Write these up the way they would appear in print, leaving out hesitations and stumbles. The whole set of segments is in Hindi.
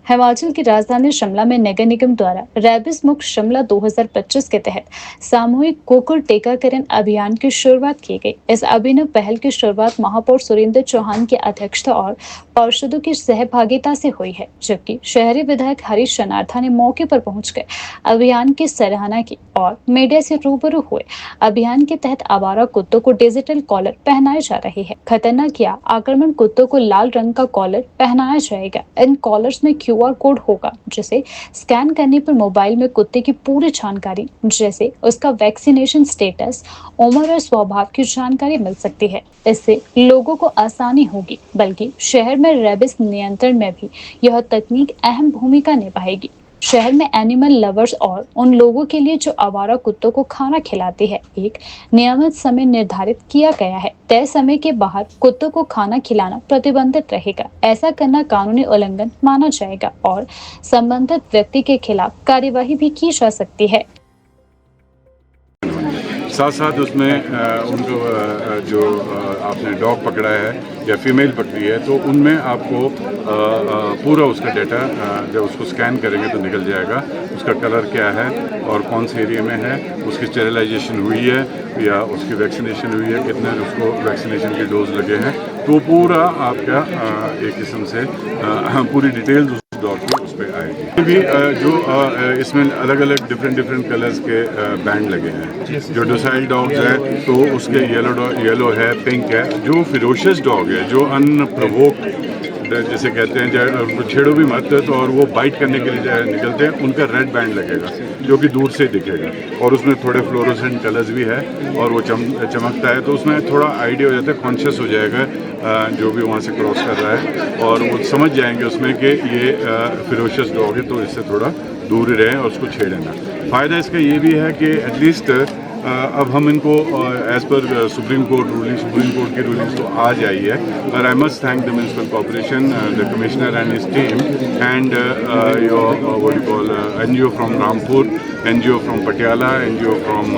हिमाचल की राजधानी शिमला में नगर निगम द्वारा रैबिस मुक्त शिमला 2025 के तहत सामूहिक कुक्कुट टीकाकरण अभियान की शुरुआत की गई। इस अभिनव पहल की शुरुआत महापौर सुरेंद्र चौहान की अध्यक्षता और पार्षदों की सहभागिता से हुई है, जबकि शहरी विधायक हरीश शनार्था ने मौके पर पहुंचकर अभियान की सराहना की और मीडिया से रूबरू हुए। अभियान के तहत आवारा कुत्तों को डिजिटल कॉलर पहनाए जा रहे हैं। खतरनाक या आक्रामक कुत्तों को लाल रंग का कॉलर पहनाया जाएगा। इन कॉलर्स में क्यूआर कोड होगा, जिसे स्कैन करने पर मोबाइल में कुत्ते की पूरी जानकारी, जैसे उसका वैक्सीनेशन स्टेटस, उम्र और स्वभाव की जानकारी मिल सकती है। इससे लोगों को आसानी होगी, बल्कि शहर में रेबिस नियंत्रण में भी यह तकनीक अहम भूमिका निभाएगी। शहर में एनिमल लवर्स और उन लोगों के लिए जो आवारा कुत्तों को खाना खिलाते हैं, एक नियमित समय निर्धारित किया गया है। तय समय के बाहर कुत्तों को खाना खिलाना प्रतिबंधित रहेगा। ऐसा करना कानूनी उल्लंघन माना जाएगा और संबंधित व्यक्ति के खिलाफ कार्यवाही भी की जा सकती है। साथ साथ उसमें उनको जो आपने डॉग पकड़ा है या फीमेल पकड़ी है, तो उनमें आपको पूरा उसका डाटा जब उसको स्कैन करेंगे तो निकल जाएगा। उसका कलर क्या है और कौन से एरिया में है, उसकी स्टेरिलाइजेशन हुई है या उसकी वैक्सीनेशन हुई है, कितने उसको वैक्सीनेशन के डोज लगे हैं, तो पूरा आपका एक किस्म से पूरी डिटेल्स उस डॉग की उस पर आएगी। भी जो इसमें अलग अलग डिफरेंट कलर्स के बैंड लगे हैं। जो डोसाइल डॉग्स हैं तो उसके येलो है, पिंक है। जो फिरोशियस डॉग है, जो अनप्रोवोक्ड जैसे कहते हैं, चाहे उनको छेड़ो भी मत तो और वो बाइट करने के लिए निकलते हैं, उनका रेड बैंड लगेगा जो कि दूर से दिखेगा और उसमें थोड़े फ्लोरोसेंट कलर्स भी है और वो चमकता है, तो उसमें थोड़ा आइडिया हो जाता है, कॉन्शियस हो जाएगा जो भी वहाँ से क्रॉस कर रहा है और वो समझ जाएंगे उसमें कि ये फिरोशियस डॉग है, तो इससे थोड़ा दूर ही रहें और उसको छेड़े ना। फ़ायदा इसका ये भी है कि एटलीस्ट अब हम इनको एज पर सुप्रीम कोर्ट की रूलिंग्स तो आ जाई है, और I must thank the municipal corporation, the commissioner and his team and your what you call NGO from Rampur, NGO from Patiala, NGO from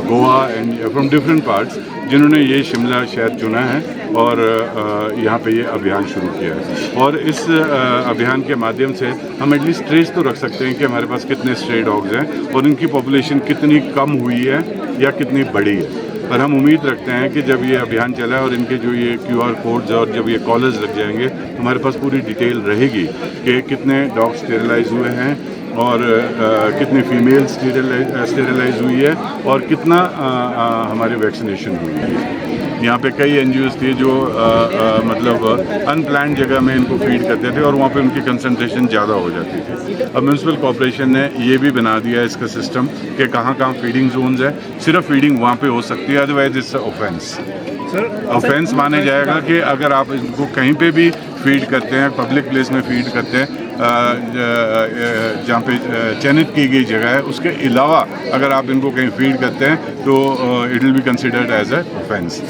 Goa and from different parts, जिन्होंने ये शिमला शहर चुना है और यहाँ पे ये अभियान शुरू किया है। और इस अभियान के माध्यम से हम एटलीस्ट ट्रेस तो रख सकते हैं कि हमारे पास कितने स्ट्रे डॉग्स हैं और इनकी पॉपुलेशन कितनी कम हुई है या कितनी बढ़ी है। पर हम उम्मीद रखते हैं कि जब ये अभियान चला और इनके जो ये क्यूआर कोड्स और जब ये कॉलर्स लग जाएंगे, हमारे पास पूरी डिटेल रहेगी कि कितने डॉग्स स्टेरिलाइज हुए हैं और कितनी फीमेल स्टेरिलाइज हुई है और कितना हमारी वैक्सीनेशन हुई है। यहाँ पे कई एनजीओज थे जो मतलब अनप्लान्ड जगह में इनको फीड करते थे और वहाँ पे उनकी कंसंट्रेशन ज़्यादा हो जाती थी। अब म्यूनसिपल कॉर्पोरेशन ने ये भी बना दिया है इसका सिस्टम कि कहाँ फीडिंग जोन्स है, सिर्फ फीडिंग वहाँ पे हो सकती है, अदरवाइज इट्स ऑफेंस। ऑफेंस माने जाएगा कि अगर आप इनको कहीं पे भी फीड करते हैं, पब्लिक प्लेस में फीड करते हैं, जहाँ पे चयनित की गई जगह है, उसके अलावा अगर आप इनको कहीं फीड करते हैं तो it will be considered as a offence.